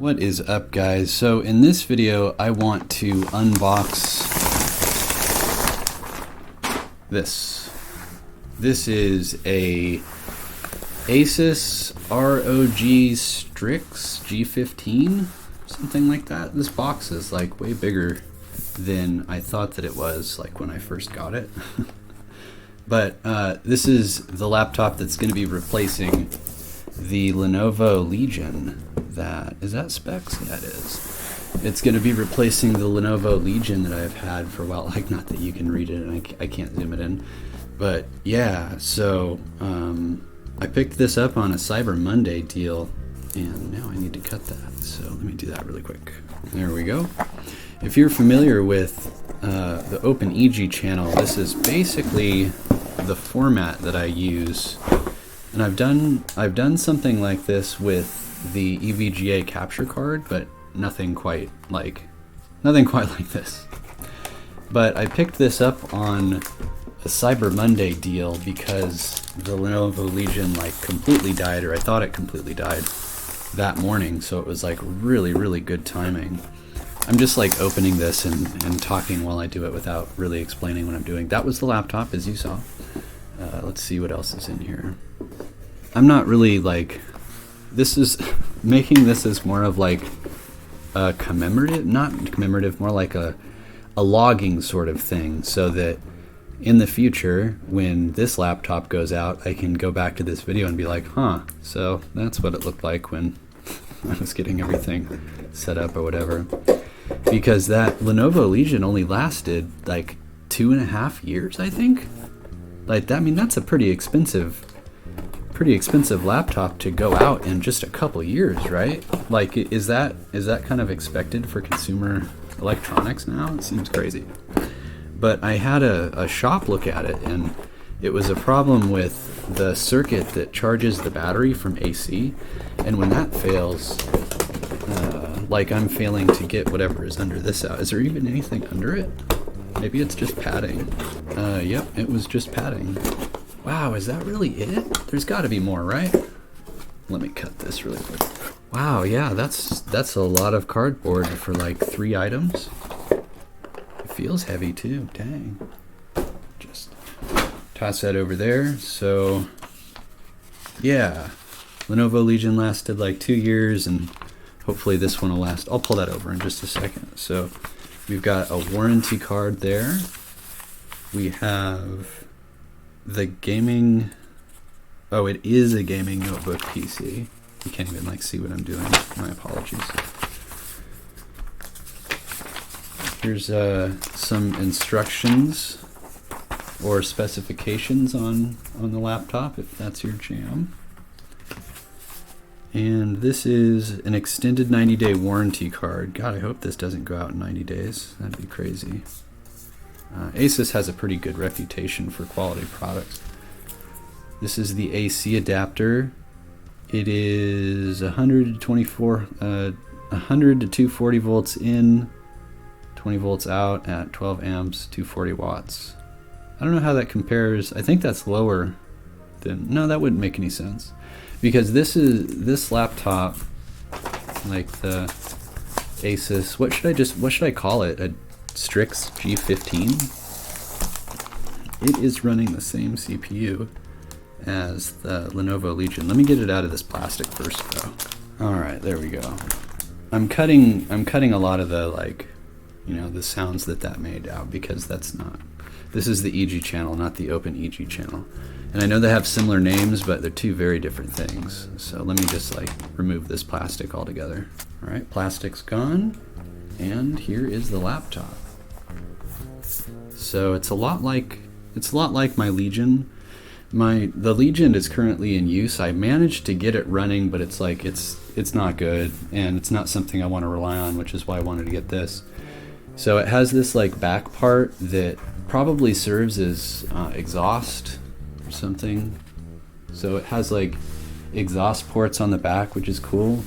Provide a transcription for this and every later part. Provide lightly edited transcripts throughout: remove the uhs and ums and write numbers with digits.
What is up, guys? So in this video I want to unbox this. This is a Asus ROG Strix G15, something like that. This box is like way bigger than I thought that it was, like when I first got it. But this is the laptop that's going to be replacing the Lenovo Legion. Is that specs? Yeah, it is. It's going to be replacing the Lenovo Legion that I've had for a while. Like, not that you can read it, and I can't zoom it in. But yeah, so I picked this up on a Cyber Monday deal, and now I need to cut that. So let me do that really quick. There we go. If you're familiar with the Open Egee channel, this is basically the format that I use. And I've done something like this with the EVGA capture card, but nothing quite like this. But I picked this up on a Cyber Monday deal because the Lenovo Legion like completely died, or I thought it completely died that morning, so it was like really good timing. I'm just like opening this and talking while I do it without really explaining what I'm doing. That was the laptop, as you saw. Let's see what else is in here. I'm not really like, this is making this as more of like a commemorative, not commemorative, more like a logging sort of thing, so that in the future when this laptop goes out, I can go back to this video and be like, huh, so that's what it looked like when I was getting everything set up or whatever. Because that Lenovo Legion only lasted like 2.5 years, I think. Like that, I mean, that's a pretty expensive laptop to go out in just a couple years, right? Like, is that kind of expected for consumer electronics now? It seems crazy. But I had a shop look at it, and it was a problem with the circuit that charges the battery from AC, and when that fails, like I'm failing to get whatever is under this out. Is there even anything under it? Maybe it's just padding. Yep, it was just padding. Wow, is that really it? There's got to be more, right? Let me cut this really quick. Wow, yeah, that's a lot of cardboard for like 3 items. It feels heavy too, dang. Just toss that over there. So, yeah, Lenovo Legion lasted like 2 years, and hopefully this one will last. I'll pull that over in just a second. So we've got a warranty card there. We have the gaming, oh, it is a gaming notebook PC. You can't even like see what I'm doing. My apologies. Here's some instructions or specifications on the laptop, if that's your jam. And this is an extended 90-day warranty card. God, I hope this doesn't go out in 90 days. That'd be crazy. Asus has a pretty good reputation for quality products. This is the AC adapter. It is 100 to 240 volts in, 20 volts out at 12 amps, 240 watts. I don't know how that compares. I think that's lower than, no, that wouldn't make any sense. Because this laptop, like the Asus, what should I call it? A Strix G15. It is running the same CPU as the Lenovo Legion. Let me get it out of this plastic first, though. All right, there we go. I'm cutting a lot of the, like, you know, the sounds that made out, because that's not. This is the Egee channel, not the Open Egee channel. And I know they have similar names, but they're two very different things. So let me just like remove this plastic altogether. All right, plastic's gone, and here is the laptop. So it's a lot like my Legion. The Legion is currently in use. I managed to get it running, but it's like it's not good, and it's not something I want to rely on, which is why I wanted to get this. So it has this like back part that probably serves as exhaust or something. So it has like exhaust ports on the back, which is cool.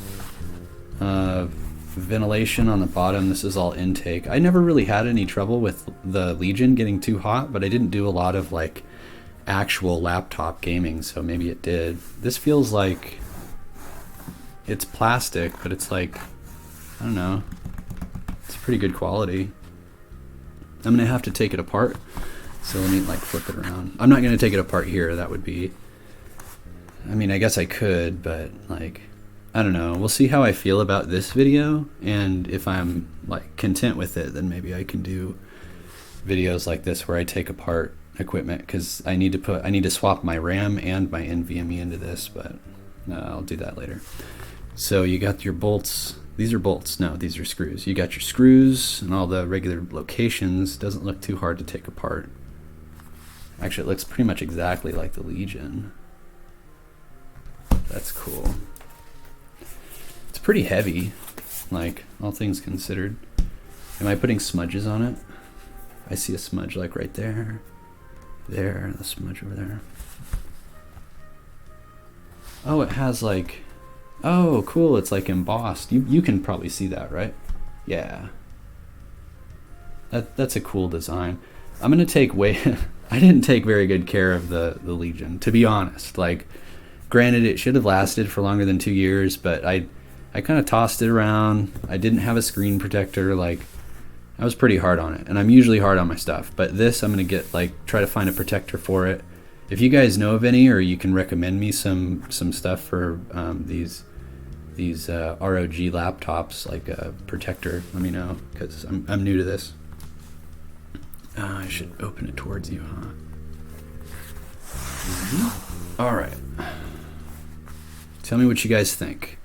Ventilation on the bottom. This is all intake. I never really had any trouble with the Legion getting too hot, but I didn't do a lot of like actual laptop gaming, so maybe it did. This feels like it's plastic, but it's like I don't know. It's pretty good quality. I'm gonna have to take it apart. So let me like flip it around. I'm not gonna take it apart here. That would be, I mean, I guess I could, but like, I don't know. We'll see how I feel about this video, and if I'm like content with it, then maybe I can do videos like this where I take apart equipment, because I need to swap my RAM and my NVMe into this, but I'll do that later. So you got your bolts. These are bolts. No, these are screws. You got your screws and all the regular locations. Doesn't look too hard to take apart. Actually, it looks pretty much exactly like the Legion. That's cool. It's pretty heavy, like, all things considered. Am I putting smudges on it? I see a smudge like right there. There, the smudge over there. Oh, it has like, oh, cool, it's like embossed. You can probably see that, right? Yeah. That's a cool design. I'm gonna take I didn't take very good care of the Legion, to be honest. Like, granted, it should have lasted for longer than 2 years, but I kind of tossed it around. I didn't have a screen protector. Like, I was pretty hard on it, and I'm usually hard on my stuff, but this I'm gonna try to find a protector for it. If you guys know of any, or you can recommend me some stuff for these ROG laptops, like a protector, let me know, because I'm new to this. I should open it towards you, huh? All right. Tell me what you guys think.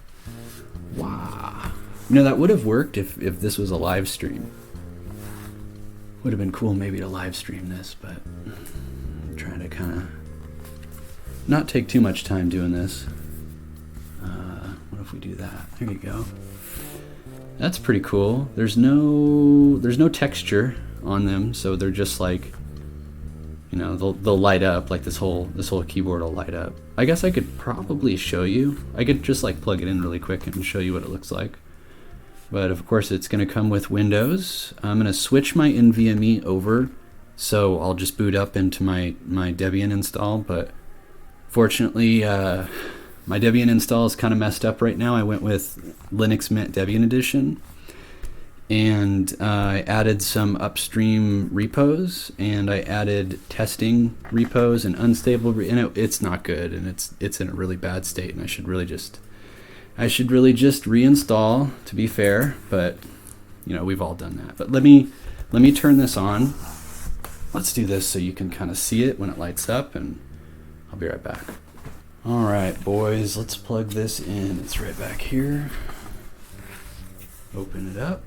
Wow. You know, that would have worked if this was a live stream. Would have been cool maybe to live stream this, but I'm trying to kind of not take too much time doing this. What if we do that? There you go. That's pretty cool. There's no texture on them, so they're just like, you know, they'll light up. Like this whole keyboard will light up. I guess I could probably show you. I could just like plug it in really quick and show you what it looks like. But of course it's going to come with Windows. I'm going to switch my NVMe over, so I'll just boot up into my Debian install. But fortunately, my Debian install is kind of messed up right now. I went with Linux Mint Debian Edition, and I added some upstream repos, and I added testing repos and unstable, and it's not good, and it's in a really bad state, and I should really just reinstall, to be fair, but you know, we've all done that. But let me turn this on. Let's do this so you can kind of see it when it lights up, and I'll be right back. All right, boys, let's plug this in. It's right back here. Open it up.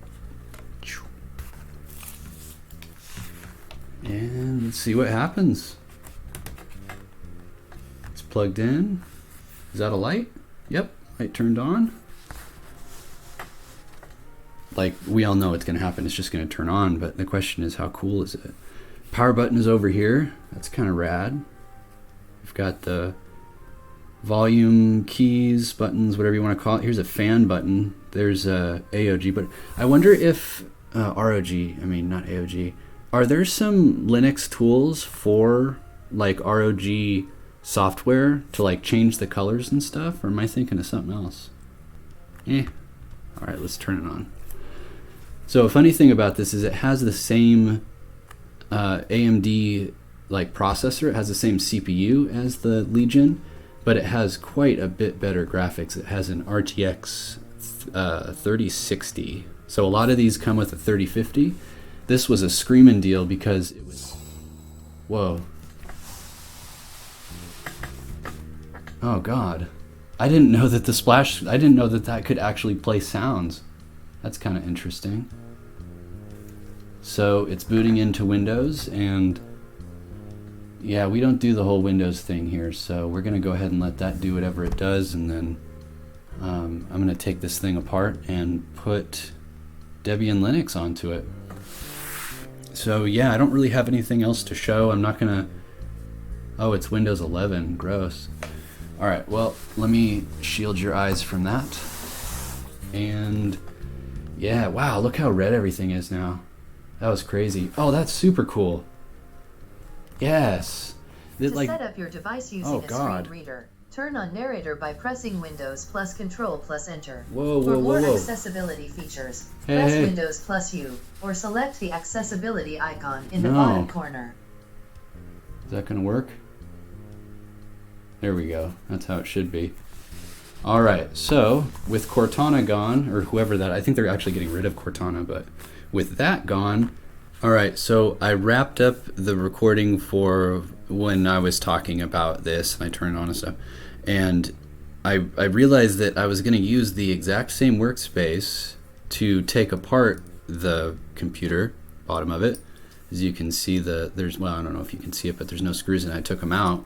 And let's see what happens. It's plugged in. Is that a light? Yep, light turned on. Like, we all know what's going to happen. It's just going to turn on, but the question is, how cool is it? Power button is over here. That's kind of rad. We've got the volume keys, buttons, whatever you want to call it. Here's a fan button. There's a AOG, but I wonder if ROG, I mean not AOG, are there some Linux tools for like ROG software to like change the colors and stuff, or am I thinking of something else? All right, let's turn it on. So a funny thing about this is it has the same AMD like processor. It has the same CPU as the Legion, but it has quite a bit better graphics. It has an RTX 3060. So a lot of these come with a 3050. This was a screaming deal because it was, whoa. Oh God. I didn't know that I didn't know that could actually play sounds. That's kind of interesting. So it's booting into Windows, and yeah, we don't do the whole Windows thing here, so we're gonna go ahead and let that do whatever it does, and then I'm gonna take this thing apart and put Debian Linux onto it. So yeah, I don't really have anything else to show. I'm not gonna, oh, it's Windows 11, gross. All right, well, let me shield your eyes from that. And yeah, wow, look how red everything is now. That was crazy. Oh, that's super cool. Yes. To set up your device using a screen reader, Turn on narrator by pressing Windows plus Control plus Enter. Whoa, For whoa, more whoa, whoa. accessibility features, Hey, press hey. Windows plus U, or select the accessibility icon in the No. bottom corner. Is that going to work? There we go. That's how it should be. All right, so with Cortana gone, or whoever that, I think they're actually getting rid of Cortana, but with that gone, all right, so I wrapped up the recording for when I was talking about this, and I turned it on and stuff, and I realized that I was going to use the exact same workspace to take apart the computer, bottom of it. As you can see, there's, well, I don't know if you can see it, but there's no screws in it. I took them out,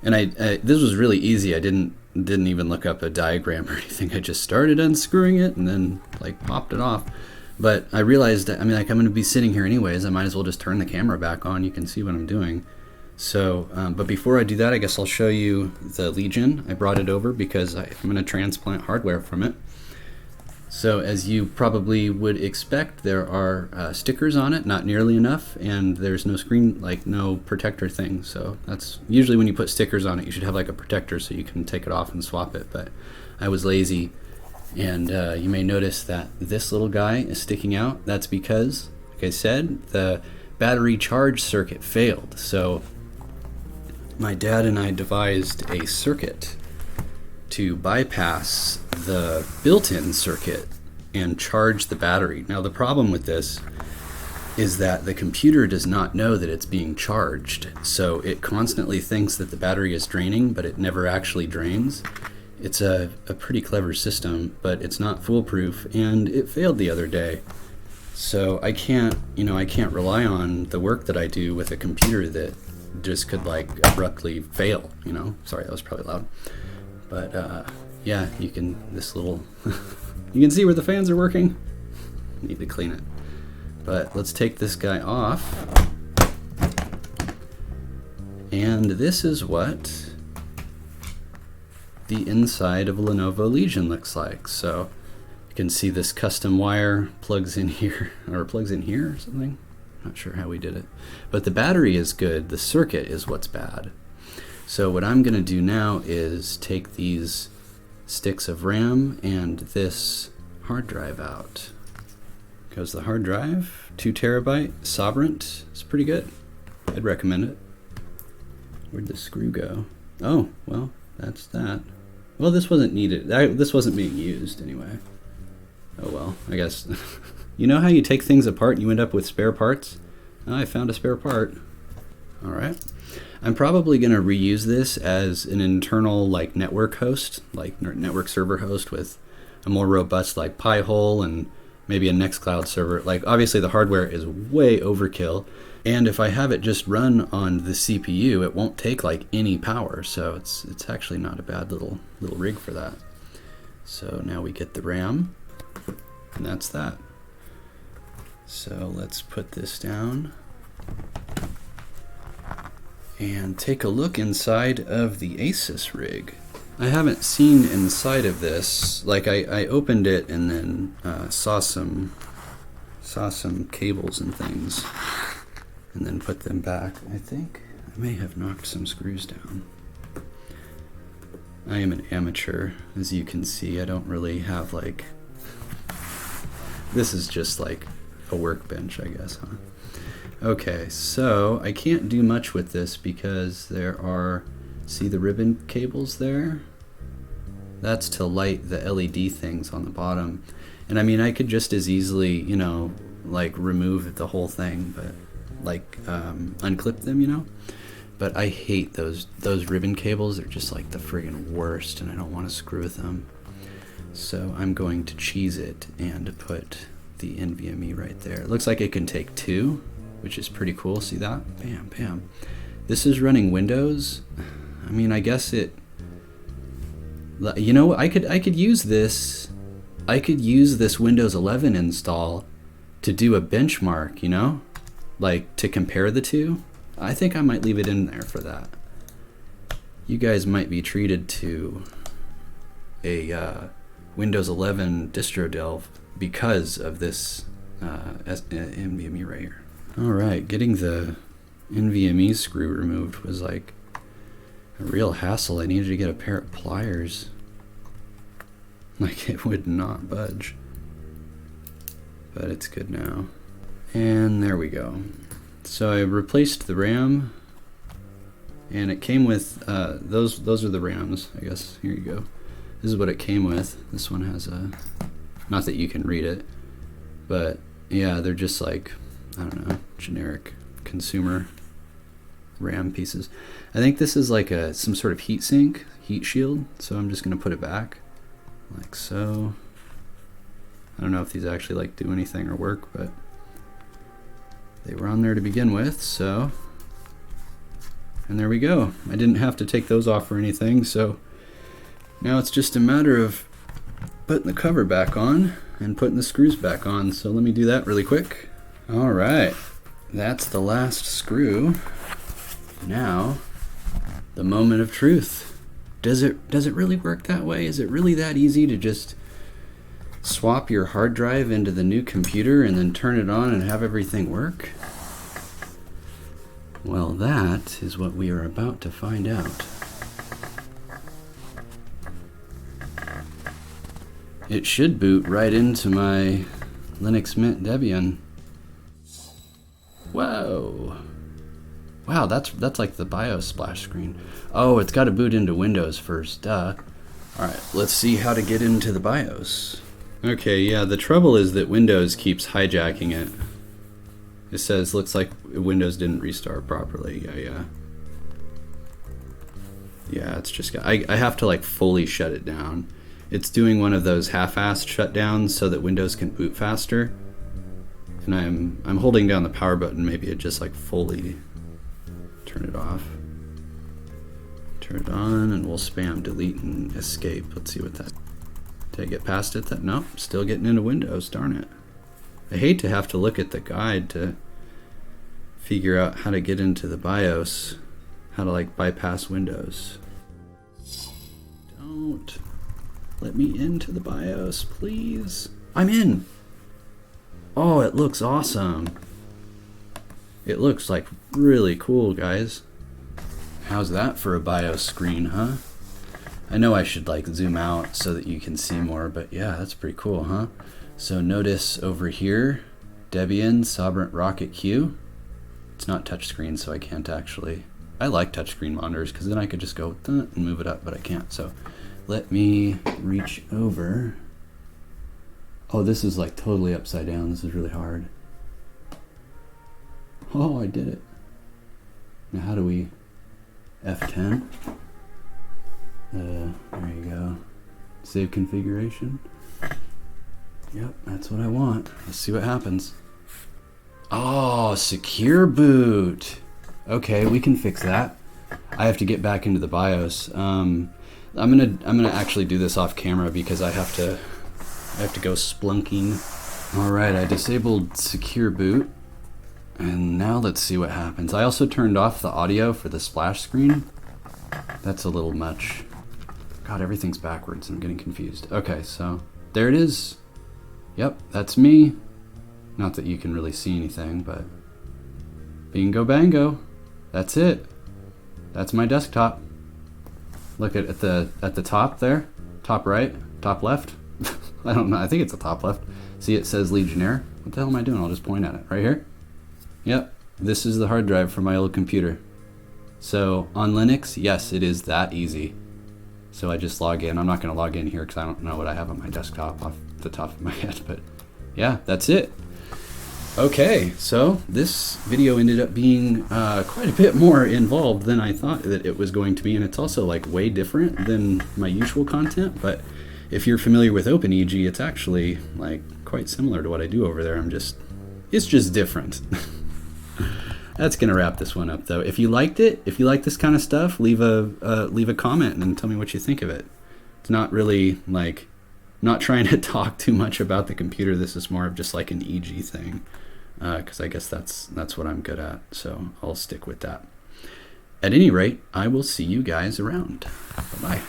and this was really easy. I didn't even look up a diagram or anything. I just started unscrewing it and then like popped it off. But I realized that, I mean, like, I'm going to be sitting here anyways. I might as well just turn the camera back on. You can see what I'm doing. So, but before I do that, I guess I'll show you the Legion. I brought it over because I'm going to transplant hardware from it. So as you probably would expect, there are stickers on it, not nearly enough, and there's no screen, like no protector thing. So that's usually when you put stickers on it, you should have like a protector so you can take it off and swap it. But I was lazy, and you may notice that this little guy is sticking out. That's because, like I said, the battery charge circuit failed. So my dad and I devised a circuit to bypass the built-in circuit and charge the battery. Now the problem with this is that the computer does not know that it's being charged, so it constantly thinks that the battery is draining, but it never actually drains. It's a pretty clever system, but it's not foolproof, and it failed the other day. So I can't rely on the work that I do with a computer that just could like abruptly fail, you know? Sorry, that was probably loud. But yeah, you can you can see where the fans are working. Need to clean it. But let's take this guy off. And this is what the inside of a Lenovo Legion looks like. So you can see this custom wire plugs in here, or plugs in here or something. Not sure how we did it. But the battery is good, the circuit is what's bad. So what I'm going to do now is take these sticks of RAM and this hard drive out. Goes the hard drive, 2 terabyte, Sovereign. It's pretty good. I'd recommend it. Where'd the screw go? Oh, well, that's that. Well, this wasn't needed. This wasn't being used anyway. Oh well, I guess. You know how you take things apart and you end up with spare parts? Oh, I found a spare part. All right. I'm probably going to reuse this as an internal like network host, like network server host with a more robust like Pi-hole and maybe a Nextcloud server. Like obviously the hardware is way overkill, and if I have it just run on the CPU, it won't take like any power. So it's actually not a bad little rig for that. So now we get the RAM, and that's that. So let's put this down and take a look inside of the Asus rig. I haven't seen inside of this. Like I opened it and then saw some cables and things, and then put them back. I think I may have knocked some screws down. I am an amateur, as you can see. I don't really have like. This is just like a workbench, I guess, huh? Okay, so I can't do much with this because there are, see the ribbon cables there? That's to light the LED things on the bottom. And I mean, I could just as easily, you know, like remove the whole thing, but like unclip them, you know? But I hate those ribbon cables. They're just like the friggin' worst, and I don't want to screw with them. So I'm going to cheese it and put the NVMe right there. It looks like it can take 2, which is pretty cool. See that? Bam, bam. This is running Windows. I mean, I guess it. You know, I could use this. I could use this Windows 11 install to do a benchmark. You know, like to compare the two. I think I might leave it in there for that. You guys might be treated to a Windows 11 distro delve because of this NVMe right here. All right, getting the NVMe screw removed was like a real hassle. I needed to get a pair of pliers. Like, it would not budge. But it's good now. And there we go. So I replaced the RAM, and it came with those are the RAMs, I guess. Here you go. This is what it came with. This one has a, not that you can read it, but yeah, they're just like, I don't know, generic consumer RAM pieces. I think this is like some sort of heat sink, heat shield, so I'm just gonna put it back like so. I don't know if these actually like do anything or work, but they were on there to begin with, so. And there we go. I didn't have to take those off or anything, so now it's just a matter of putting the cover back on and putting the screws back on. So let me do that really quick. All right, that's the last screw. Now, the moment of truth. Does it really work that way? Is it really that easy to just swap your hard drive into the new computer and then turn it on and have everything work? Well, that is what we are about to find out. It should boot right into my Linux Mint Debian. Whoa. Wow, that's like the BIOS splash screen. Oh, it's got to boot into Windows first, duh. All right, let's see how to get into the BIOS. Okay, yeah, the trouble is that Windows keeps hijacking it. It says, looks like Windows didn't restart properly. Yeah, it's just, I have to like fully shut it down. It's doing one of those half-assed shutdowns so that Windows can boot faster. And I'm holding down the power button, maybe it just like fully turn it off. Turn it on and we'll spam delete and escape. Let's see what that, did I get past it? Nope, still getting into Windows, darn it. I hate to have to look at the guide to figure out how to get into the BIOS, how to like bypass Windows. Don't let me into the BIOS, please. I'm in. Oh, it looks awesome. It looks like really cool, guys. How's that for a BIOS screen, huh? I know I should like zoom out so that you can see more, but yeah, that's pretty cool, huh? So notice over here, Debian Sovereign Rocket Q. It's not touchscreen, so I can't actually. I like touchscreen monitors because then I could just go and move it up, but I can't. So let me reach over. Oh, this is like totally upside down. This is really hard. Oh, I did it. Now how do we F10? There you go. Save configuration. Yep, that's what I want. Let's see what happens. Oh, secure boot. Okay, we can fix that. I have to get back into the BIOS. I'm gonna actually do this off camera because I have to go splunking. All right, I disabled secure boot, and now let's see what happens. I also turned off the audio for the splash screen. That's a little much. God, everything's backwards. I'm getting confused. Okay, so there it is. Yep, that's me. Not that you can really see anything, but bingo bango. That's it. That's my desktop. Look at the top there. Top right, top left. I don't know. I think it's the top left. See, it says Legionnaire. What the hell am I doing? I'll just point at it. Right here. Yep. This is the hard drive for my old computer. So on Linux, yes, it is that easy. So I just log in. I'm not going to log in here because I don't know what I have on my desktop off the top of my head. But yeah, that's it. Okay, so this video ended up being quite a bit more involved than I thought that it was going to be, and it's also like way different than my usual content. But if you're familiar with OpenEG, it's actually like quite similar to what I do over there. It's just different. That's gonna wrap this one up, though. If you liked it, if you like this kind of stuff, leave a comment and tell me what you think of it. It's not really like, not trying to talk too much about the computer. This is more of just like an EG thing, because I guess that's what I'm good at. So I'll stick with that. At any rate, I will see you guys around. Bye-bye.